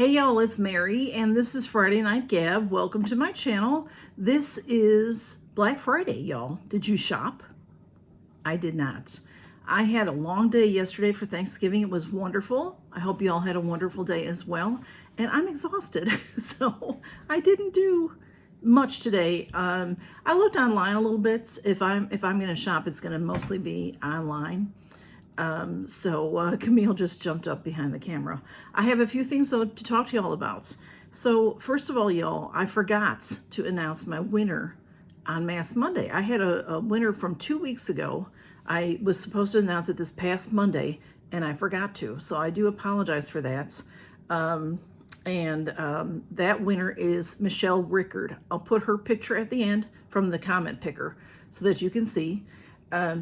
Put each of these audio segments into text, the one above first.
Hey y'all, it's Mary and this is Friday Night Gab. Welcome to my channel. This is Black Friday, y'all. Did you shop? I did not. I had a long day yesterday for Thanksgiving. It was wonderful. I hope you all had a wonderful day as well. And I'm exhausted, so I didn't do much today. I looked online a little bit. If I'm going to shop, it's going to mostly be online. Camille just jumped up behind the camera. I have a few things though to talk to y'all about. So first of all, y'all, I forgot to announce my winner on Mass Monday. I had a winner from 2 weeks ago. I was supposed to announce it this past Monday and I forgot to. So I do apologize for that. That winner is Michelle Rickard. I'll put her picture at the end from the comment picker so that you can see.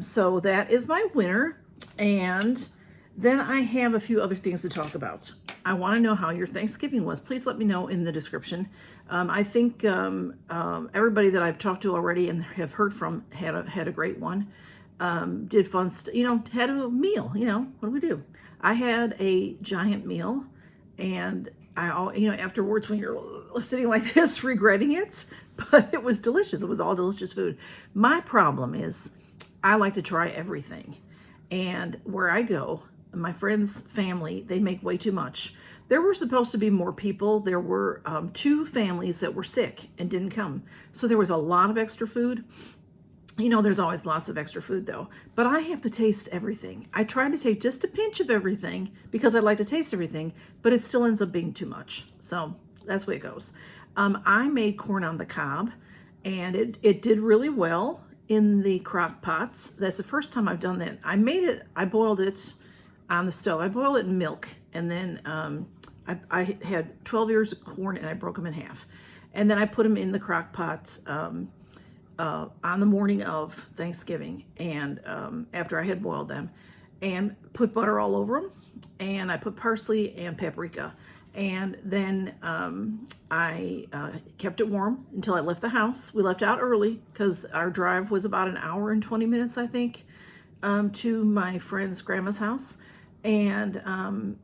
So that is my winner. And then I have a few other things to talk about. I want to know how your Thanksgiving was. Please let me know in the description. I think everybody that I've talked to already and have heard from had a great one. Did fun, had a meal. What do we do? I had a giant meal, and afterwards when you're sitting like this, regretting it, but it was delicious. It was all delicious food. My problem is I like to try everything. And where I go, my friends' family, they make way too much. There were supposed to be more people. There were 2 families that were sick and didn't come. So there was a lot of extra food. There's always lots of extra food though. But I have to taste everything. I try to take just a pinch of everything because I like to taste everything, but it still ends up being too much. So that's the way it goes. I made corn on the cob, and it did really well in the crock pots. That's the first time I've done that. I boiled it on the stove. I boiled it in milk, and then I had 12 ears of corn and I broke them in half. And then I put them in the crock pot on the morning of Thanksgiving, and after I had boiled them, and put butter all over them, and I put parsley and paprika. And then I kept it warm until I left the house. We left out early because our drive was about an hour and 20 minutes, I think, to my friend's grandma's house. And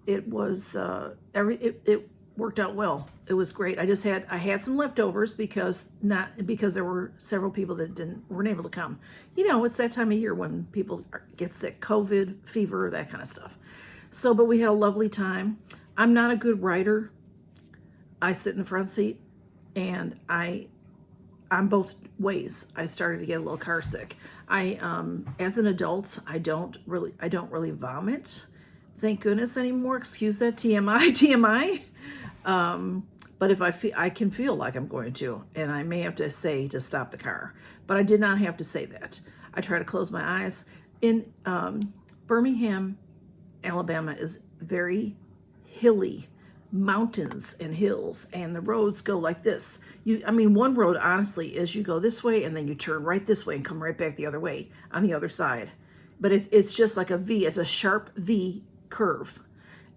it was it worked out well. It was great. I had some leftovers because there were several people that weren't able to come. It's that time of year when people get sick, COVID, fever, that kind of stuff. So, but we had a lovely time. I'm not a good writer. I sit in the front seat, and I'm both ways. I started to get a little car sick. As an adult, I don't really vomit. Thank goodness anymore. Excuse that TMI. But if I can feel like I'm going to, and I may have to say to stop the car, but I did not have to say that. I try to close my eyes. In Birmingham, Alabama is very hilly, mountains and hills, and the roads go like this. One road honestly is you go this way and then you turn right this way and come right back the other way on the other side. But it's just like a V. It's a sharp V curve.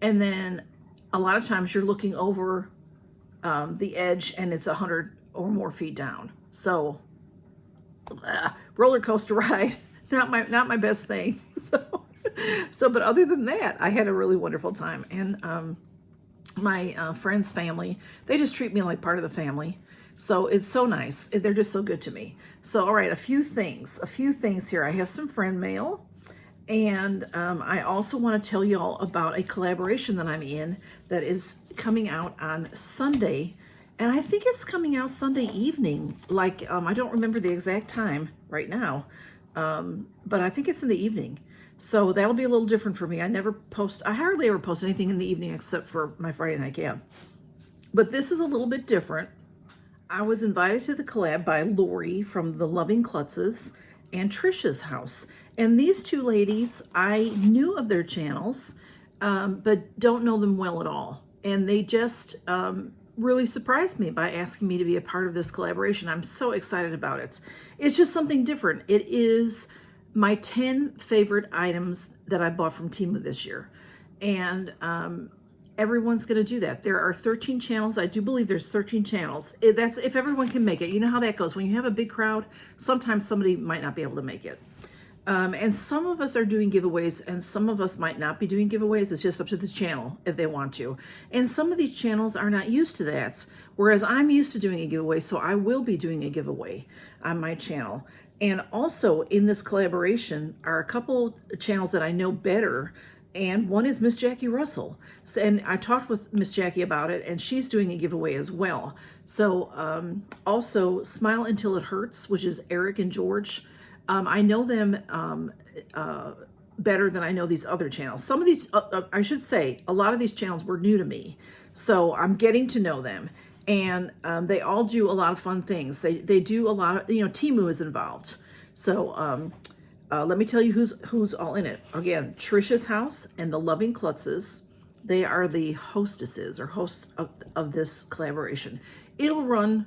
And then a lot of times you're looking over the edge and it's 100 or more feet down. So roller coaster ride, not my best thing. But other than that, I had a really wonderful time. And my friend's family, they just treat me like part of the family. So it's so nice. They're just so good to me. So, all right, a few things here. I have some friend mail. And I also want to tell you all about a collaboration that I'm in that is coming out on Sunday. And I think it's coming out Sunday evening. I don't remember the exact time right now. But I think it's in the evening. So that'll be a little different for me. I hardly ever post anything in the evening except for my Friday Night Gab. But this is a little bit different. I was invited to the collab by Lori from the Loving Klutzes and Trisha's house. And these 2 ladies, I knew of their channels, but don't know them well at all. And they just really surprised me by asking me to be a part of this collaboration. I'm so excited about it. It's just something different. It is my 10 favorite items that I bought from Temu this year. And everyone's going to do that. There are 13 channels. I do believe there's 13 channels. That's if everyone can make it. You know how that goes. When you have a big crowd, sometimes somebody might not be able to make it. And some of us are doing giveaways and some of us might not be doing giveaways. It's just up to the channel if they want to. And some of these channels are not used to that, whereas I'm used to doing a giveaway, so I will be doing a giveaway on my channel. And also in this collaboration are a couple channels that I know better, and one is Miss Jackie Russell. So, and I talked with Miss Jackie about it, and she's doing a giveaway as well. So also Smile Until It Hurts, which is Eric and George. I know them better than I know these other channels. Some of these, I should say, a lot of these channels were new to me. So I'm getting to know them. And they all do a lot of fun things. They do a lot of, you know, Temu is involved. So let me tell you who's all in it. Again, Trisha's House and the Loving Klutzes. They are the hostesses or hosts of this collaboration. It'll run,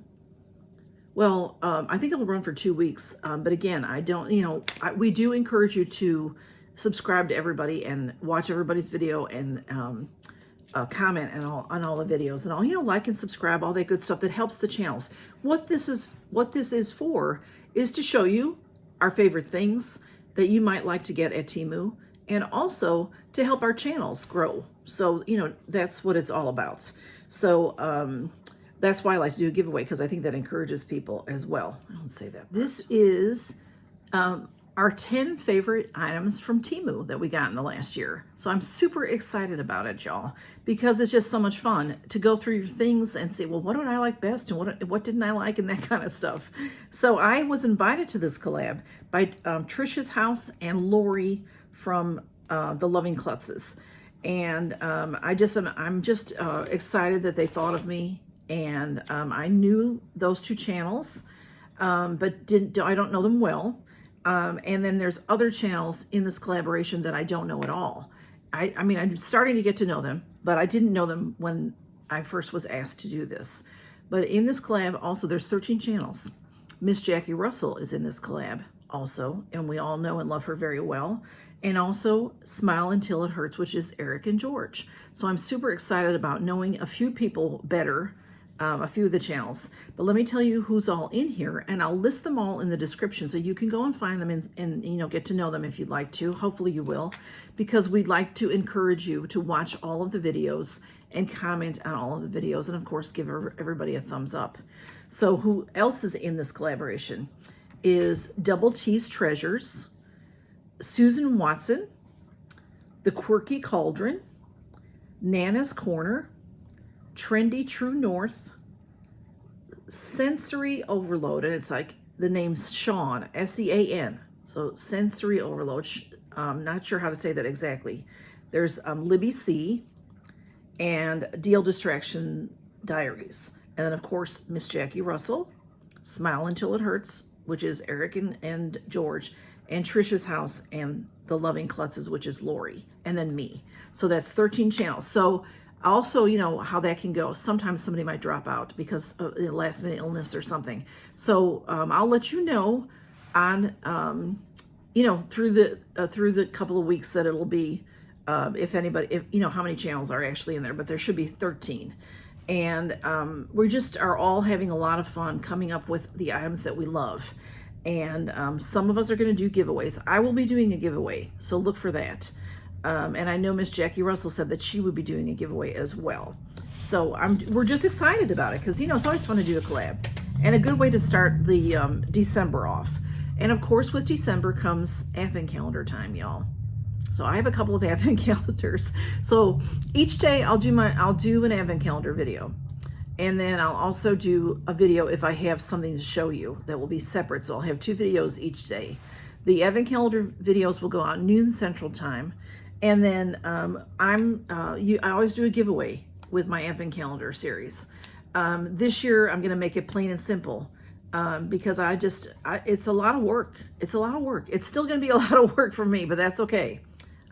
well, I think it'll run for 2 weeks. But again, I don't, you know, we do encourage you to subscribe to everybody and watch everybody's video and comment on all the videos and all, you know, like and subscribe, all that good stuff that helps the channels. What this is for is to show you our favorite things that you might like to get at Temu, and also to help our channels grow. So, you know, that's what it's all about. So that's why I like to do a giveaway, because I think that encourages people as well. I don't say that. This is our 10 favorite items from Temu that we got in the last year. So I'm super excited about it, y'all, because it's just so much fun to go through your things and say, well, what did I like best and what didn't I like, and that kind of stuff. So I was invited to this collab by Trisha's House and Lori from the Loving Klutzes. And I'm just excited that they thought of me. And I knew those two channels, but I don't know them well. And then there's other channels in this collaboration that I don't know at all. I mean, I'm starting to get to know them, but I didn't know them when I first was asked to do this. But in this collab also, there's 13 channels. Miss Jackie Russell is in this collab also, and we all know and love her very well. And also Smile Until It Hurts, which is Eric and George. So I'm super excited about knowing a few people better, a few of the channels. But let me tell you who's all in here, and I'll list them all in the description so you can go and find them and you know, get to know them if you'd like to. Hopefully you will, because we'd like to encourage you to watch all of the videos and comment on all of the videos, and of course give everybody a thumbs up. So who else is in this collaboration is Double T's Treasures, Susan Watson, The Quirky Cauldron, Nana's Corner, Trendy True North, Sensory Overload, and it's like the name's Sean, S-E-A-N, so Sensory Overload. Not sure how to say that exactly. There's Libby C, and Deal Distraction Diaries, and then of course Miss Jackie Russell, Smile Until It Hurts, which is Eric and George, and Trisha's House and the Loving Klutzes, which is Lori, and then me. So that's 13 channels. So also, you know how that can go. Sometimes somebody might drop out because of a last minute illness or something. So I'll let you know on, you know, through the couple of weeks that it'll be, if you know how many channels are actually in there, but there should be 13. And we just are all having a lot of fun coming up with the items that we love. And some of us are going to do giveaways. I will be doing a giveaway, so look for that. And I know Miss Jackie Russell said that she would be doing a giveaway as well. So we're just excited about it because, you know, it's always fun to do a collab and a good way to start the December off. And of course, with December comes advent calendar time, y'all. So I have a couple of advent calendars. So each day I'll do an advent calendar video. And then I'll also do a video if I have something to show you that will be separate. So I'll have 2 videos each day. The advent calendar videos will go out noon Central Time. And then I always do a giveaway with my advent calendar series. This year I'm going to make it plain and simple because it's a lot of work. It's a lot of work. It's still going to be a lot of work for me, but that's okay.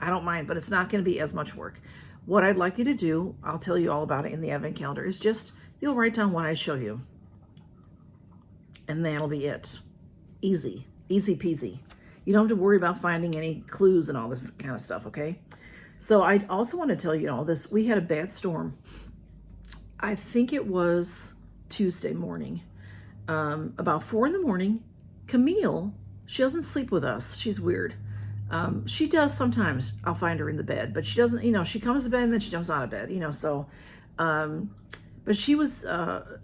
I don't mind, but it's not going to be as much work. What I'd like you to do, I'll tell you all about it in the advent calendar, is just you'll write down what I show you. And that'll be it. Easy. Easy peasy. You don't have to worry about finding any clues and all this kind of stuff, okay? So I also want to tell you all this. We had a bad storm. I think it was Tuesday morning. About 4 in the morning, Camille, she doesn't sleep with us. She's weird. She does sometimes. I'll find her in the bed, but she doesn't, she comes to bed and then she jumps out of bed, so, but she was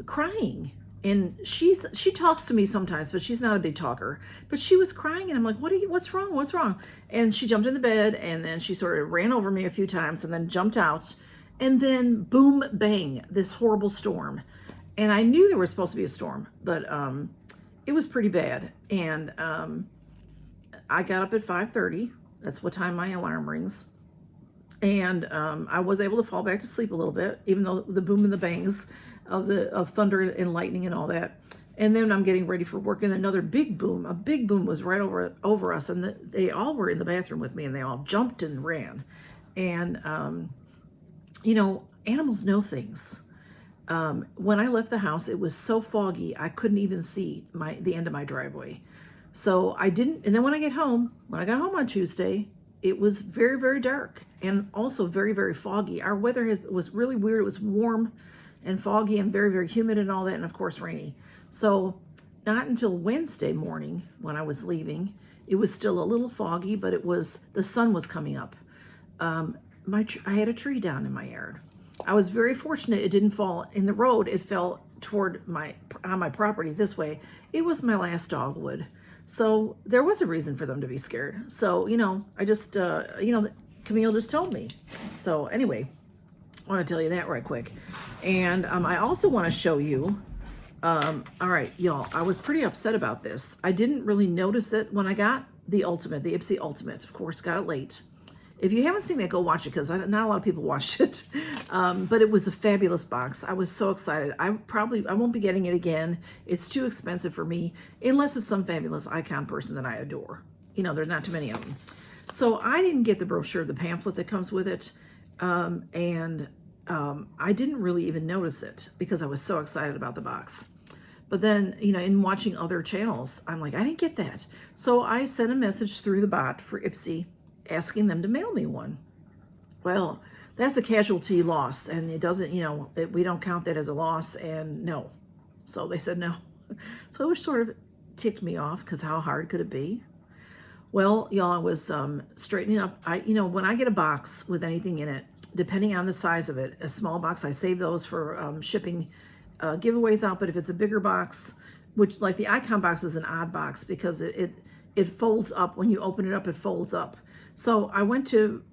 crying, and she talks to me sometimes, but she's not a big talker, but she was crying, and I'm like, what's wrong? And she jumped in the bed, and then she sort of ran over me a few times and then jumped out, and then boom, bang, this horrible storm. And I knew there was supposed to be a storm, but it was pretty bad. And I got up at 5:30. That's what time my alarm rings. And I was able to fall back to sleep a little bit, even though the boom and the bangs of thunder and lightning and all that. And then I'm getting ready for work, and another big boom. A big boom was right over us, and they all were in the bathroom with me, and they all jumped and ran. And animals know things. When I left the house, it was so foggy I couldn't even see the end of my driveway. So I didn't. And then when I got home on Tuesday, it was very, very dark and also very, very foggy. Our weather was really weird. It was warm and foggy and very, very humid and all that, and of course rainy. So not until Wednesday morning when I was leaving, it was still a little foggy, but the sun was coming up. I had a tree down in my yard. I was very fortunate it didn't fall in the road. It fell on my property this way. It was my last dogwood. So there was a reason for them to be scared. So, I just, Camille just told me. So anyway, I want to tell you that right quick. And I also want to show you, all right, y'all, I was pretty upset about this. I didn't really notice it when I got the Ipsy Ultimate. Of course, got it late. If you haven't seen that, go watch it, because not a lot of people watched it. But it was a fabulous box. I was so excited. I won't be getting it again. It's too expensive for me, unless it's some fabulous icon person that I adore. There's not too many of them. So I didn't get the brochure, the pamphlet that comes with it. I didn't really even notice it because I was so excited about the box. But then, in watching other channels, I'm like, I didn't get that. So I sent a message through the bot for Ipsy, asking them to mail me one. Well, that's a casualty loss, and it doesn't, we don't count that as a loss, and no. So they said no. So it was sort of ticked me off, because how hard could it be? Well, y'all, I was straightening up. When I get a box with anything in it, depending on the size of it, a small box, I save those for shipping giveaways out. But if it's a bigger box, which like the icon box is an odd box because it folds up. When you open it up, it folds up. So I went to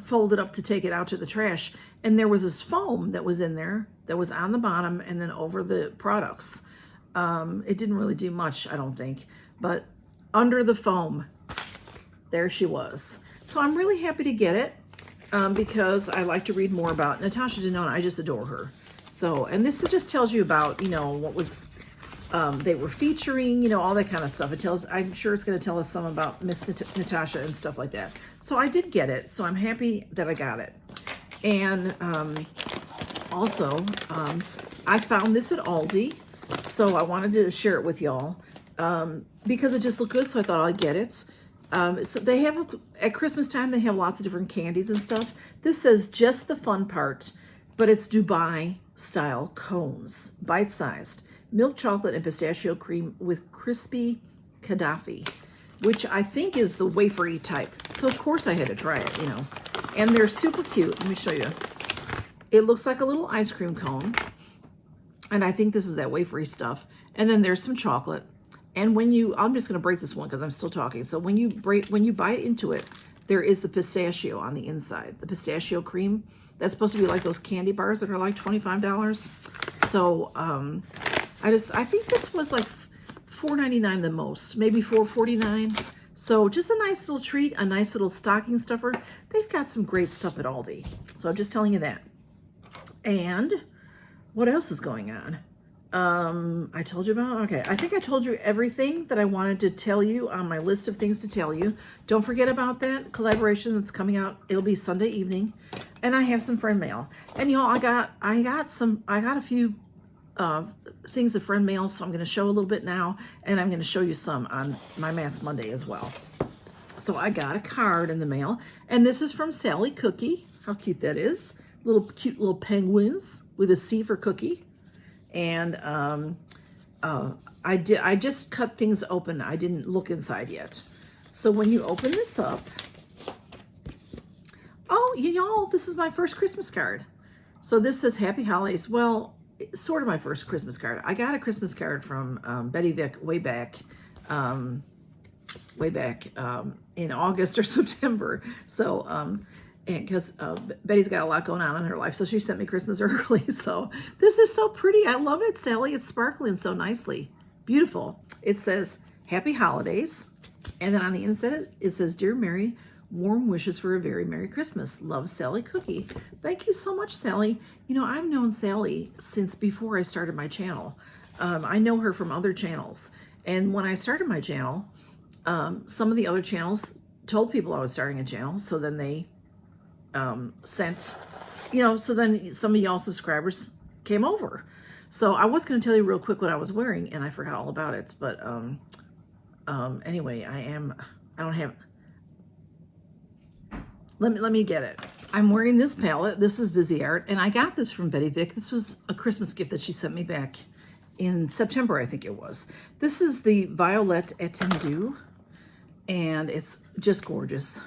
fold it up to take it out to the trash, and there was this foam that was in there that was on the bottom and then over the products. It didn't really do much, I don't think, but under the foam, there she was. So I'm really happy to get it because I like to read more about Natasha Denona. I just adore her. So, and this just tells you about, what was they were featuring, all that kind of stuff. I'm sure it's going to tell us some about Miss Natasha and stuff like that. So I did get it. So I'm happy that I got it. And also, I found this at Aldi. So I wanted to share it with y'all because it just looked good. So I thought I'd get it. So they have, at Christmas time, they have lots of different candies and stuff. This says just the fun part, but it's Dubai style cones, bite-sized. Milk chocolate and pistachio cream with crispy Gaddafi, which I think is the wafery type. So of course I had to try it, And they're super cute. Let me show you. It looks like a little ice cream cone. And I think this is that wafery stuff. And then there's some chocolate. And I'm just going to break this one because I'm still talking. So when you bite into it, there is the pistachio on the inside. The pistachio cream. That's supposed to be like those candy bars that are like $25. So, I think this was like $4.99 the most, maybe $4.49. So just a nice little treat, a nice little stocking stuffer. They've got some great stuff at Aldi. So I'm just telling you that. And what else is going on? I told you about, okay. I think I told you everything that I wanted to tell you on my list of things to tell you. Don't forget about that collaboration that's coming out. It'll be Sunday evening. And I have some friend mail. And I got a few things of friend mail, so I'm going to show a little bit now, and I'm going to show you some on my Mask Monday as well. So I got a card in the mail, and this is from Sally Cookie. How cute that is. Cute little penguins with a C for cookie. And I just cut things open. I didn't look inside yet. So when you open this up, oh, y'all, this is my first Christmas card. So this says Happy Holidays. Well, sort of my first Christmas card. I got a Christmas card from Betty Vick way back in August or September. So, and because Betty's got a lot going on in her life, so she sent me Christmas early. So this is so pretty. I love it, Sally. It's sparkling so nicely. Beautiful. It says Happy Holidays. And then on the inside, it says, Dear Mary, warm wishes for a very Merry Christmas. Love, Sally Cookie. Thank you so much, Sally. You know, I've known Sally since before I started my channel. I know her from other channels. And when I started my channel, some of the other channels told people I was starting a channel. So then they sent, you know, so then some of y'all subscribers came over. So I was going to tell you real quick what I was wearing, and I forgot all about it. But anyway, I don't have, let me get it. I'm wearing this palette. This is Viseart, and I got this from Betty Vick. This was a Christmas gift that she sent me back in September, I think it was. This is the Violet Étendue, and it's just gorgeous.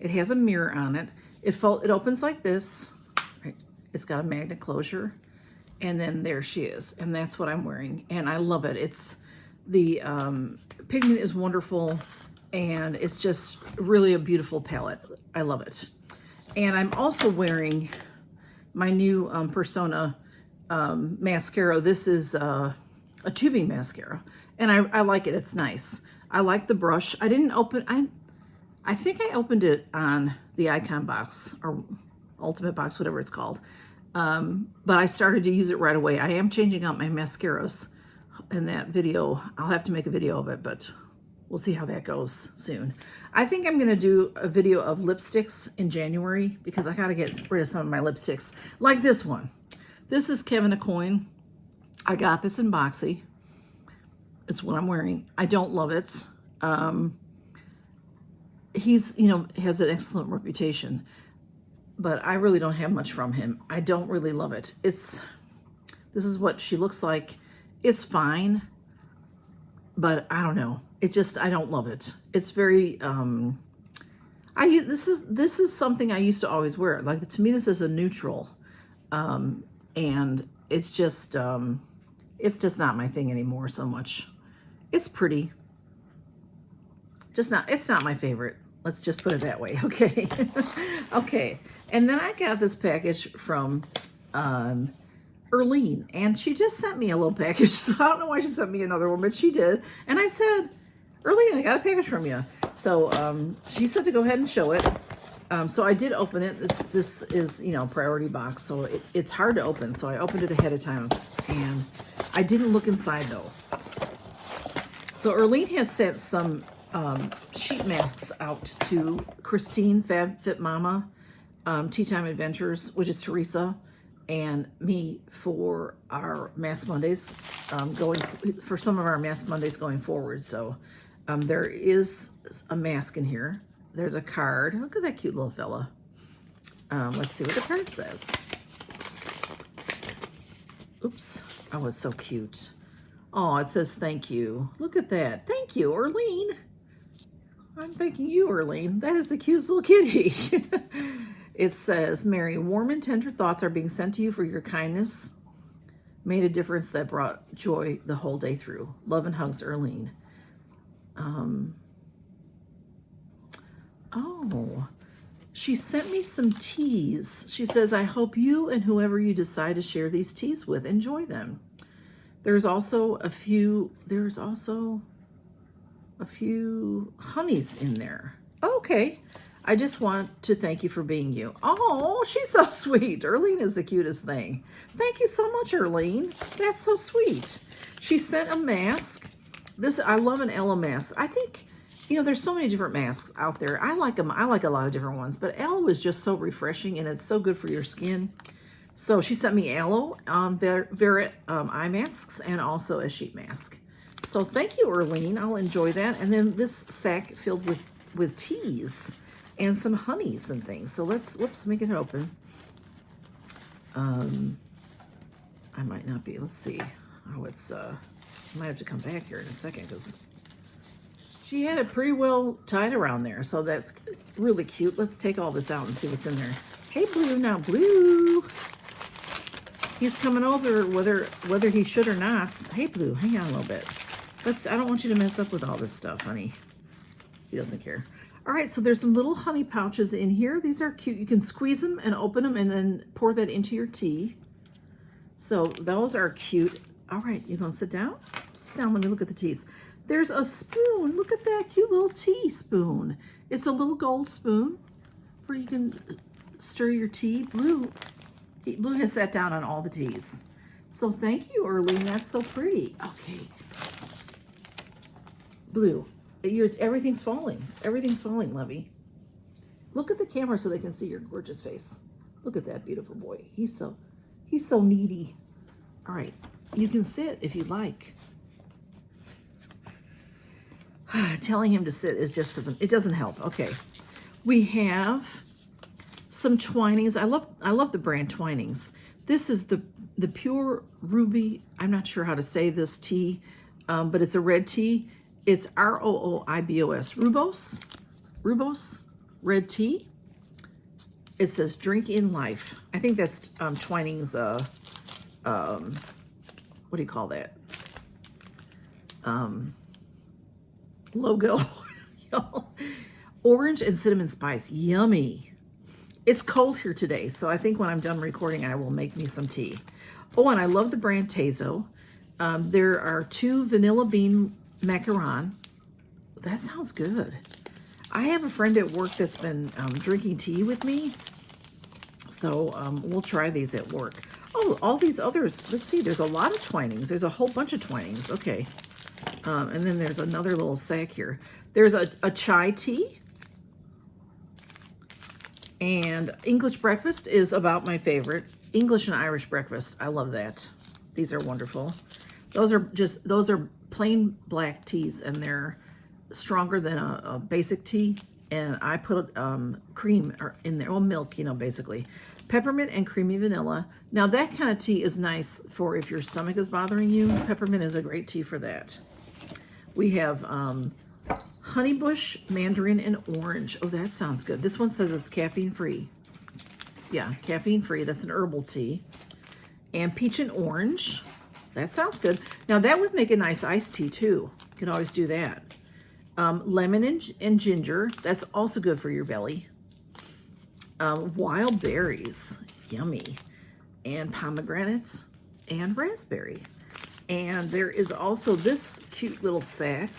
It has a mirror on it. It opens like this. Right? It's got a magnet closure, and then there she is, and that's what I'm wearing, and I love it. It's the pigment is wonderful, and it's just really a beautiful palette. I love it. And I'm also wearing my new Persona mascara. This is a tubing mascara, and I like it. It's nice. I like the brush. I didn't open, I think I opened it on the Icon box or Ultimate box, whatever it's called. But I started to use it right away. I am changing out my mascaras in that video. I'll have to make a video of it, but we'll see how that goes soon. I think I'm going to do a video of lipsticks in January because I got to get rid of some of my lipsticks. Like this one. This is Kevin Aucoin. I got this in Boxy. It's what I'm wearing. I don't love it. He's, you know, has an excellent reputation, but I really don't have much from him. I don't really love it. This is what she looks like. It's fine, but I don't know. I don't love it. It's very, this is something I used to always wear. Like, to me, this is a neutral, and it's just not my thing anymore so much. It's pretty. It's not my favorite. Let's just put it that way. Okay. Okay. And then I got this package from Erlene, and she just sent me a little package. So I don't know why she sent me another one, but she did. And I said, Erlene, I got a package from you. So she said to go ahead and show it. So I did open it. This is, you know, priority box, so it's hard to open. So I opened it ahead of time, and I didn't look inside though. So Erlene has sent some sheet masks out to Christine, FabFitMama, Tea Time Adventures, which is Teresa, and me for our Mask Mondays, for some of our Mask Mondays going forward. So there is a mask in here. There's a card. Look at that cute little fella. Let's see what the card says. Oops. Oh, it's so cute. Oh, it says thank you. Look at that. Thank you, Erlene. I'm thanking you, Erlene. That is the cutest little kitty. It says, Mary, warm and tender thoughts are being sent to you for your kindness. Made a difference that brought joy the whole day through. Love and hugs, Erlene. Oh, she sent me some teas. She says, I hope you and whoever you decide to share these teas with enjoy them. There's also a few honeys in there. Okay. I just want to thank you for being you. Oh, she's so sweet. Erlene is the cutest thing. Thank you so much, Erlene. That's so sweet. She sent a mask. I love an Ella mask. I think, you know, there's so many different masks out there. I like them. I like a lot of different ones, but Ella was just so refreshing, and it's so good for your skin. So she sent me aloe eye masks and also a sheet mask. So thank you, Erlene. I'll enjoy that. And then this sack filled with teas and some honeys and things. So let's make it open. I might not be. Let's see. Oh, I might have to come back here in a second because She had it pretty well tied around there, so that's really cute. Let's take all this out and see what's in there. Hey, Blue, now Blue. He's coming over whether he should or not. Hey, Blue, hang on a little bit. I don't want you to mess up with all this stuff, honey. He doesn't care. All right, so there's some little honey pouches in here. These are cute. You can squeeze them and open them and then pour that into your tea. So those are cute. All right, you gonna sit down? Sit down, let me look at the teas. There's a spoon. Look at that cute little tea spoon. It's a little gold spoon where you can stir your tea. Blue has sat down on all the teas. So thank you, Erlene. That's so pretty. Okay. Blue, everything's falling. Everything's falling, Lovey. Look at the camera so they can see your gorgeous face. Look at that beautiful boy. He's so needy. All right, you can sit if you like. Telling him to sit it doesn't help. Okay, we have some Twinings. I love the brand Twinings. This is the pure ruby. I'm not sure how to say this tea, but it's a red tea. It's ROOIBOS, Rubos red tea. It says drink in life. I think that's Twinings. What do you call that? Logo. Orange and cinnamon spice. Yummy. It's cold here today, so I think when I'm done recording, I will make me some tea. Oh, and I love the brand Tezo. There are 2 vanilla bean macaron. That sounds good. I have a friend at work that's been drinking tea with me, so we'll try these at work. Oh, all these others. Let's see. There's a lot of Twinings. There's a whole bunch of Twinings. Okay. And then there's another little sack here. There's a chai tea. And English breakfast is about my favorite. English and Irish breakfast. I love that. These are wonderful. Those are plain black teas, and they're stronger than a basic tea. And I put cream in there, well, milk, basically. Peppermint and creamy vanilla. Now that kind of tea is nice for if your stomach is bothering you. Peppermint is a great tea for that. We have honeybush, mandarin, and orange. Oh, that sounds good. This one says it's caffeine free. Yeah, caffeine free. That's an herbal tea. And peach and orange. That sounds good. Now that would make a nice iced tea too. You can always do that. Lemon and ginger. That's also good for your belly. Wild berries. Yummy. And pomegranates and raspberry. And there is also this cute little sack.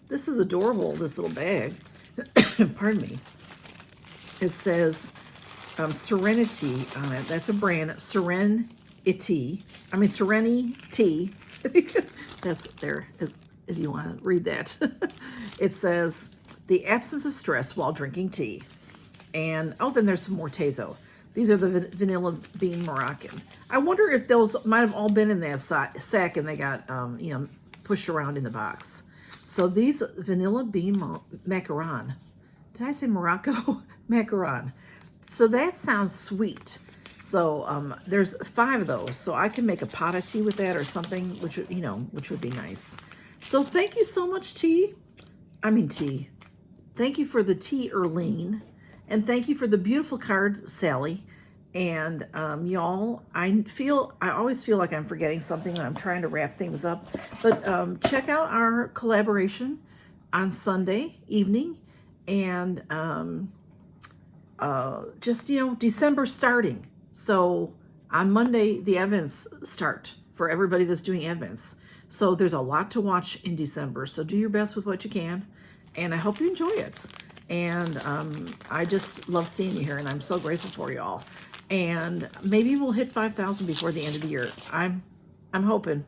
This is adorable, this little bag. Pardon me. It says Serenity on it. That's a brand. Serenity. That's there, if you want to read that. It says, the absence of stress while drinking tea. And, oh, then there's some more Tezo. These are the vanilla bean Moroccan. I wonder if those might have all been in that sack and they got, pushed around in the box. So these vanilla bean macaron. Did I say Morocco? Macaron. So that sounds sweet. So there's 5 of those. So I can make a pot of tea with that or something, which would be nice. So thank you so much, tea. Thank you for the tea, Erlene. And thank you for the beautiful card, Sally. And y'all, I always feel like I'm forgetting something when I'm trying to wrap things up. But check out our collaboration on Sunday evening. And December starting. So on Monday, the events start for everybody that's doing events. So there's a lot to watch in December. So do your best with what you can. And I hope you enjoy it. And I just love seeing you here, and I'm so grateful for you all. And maybe we'll hit 5,000 before the end of the year. I'm hoping.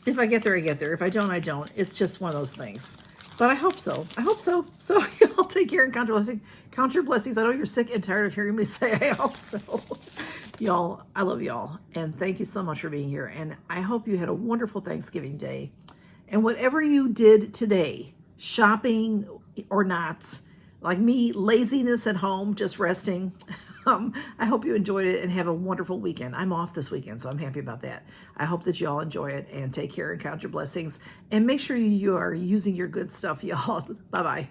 If I get there, I get there. If I don't, I don't. It's just one of those things. But I hope so. So y'all take care and count your blessings. I know you're sick and tired of hearing me say I hope so. Y'all, I love y'all. And thank you so much for being here. And I hope you had a wonderful Thanksgiving day. And whatever you did today, shopping or not, like me, laziness at home, just resting. I hope you enjoyed it and have a wonderful weekend. I'm off this weekend, so I'm happy about that. I hope that you all enjoy it and take care and count your blessings. And make sure you are using your good stuff, y'all. Bye-bye.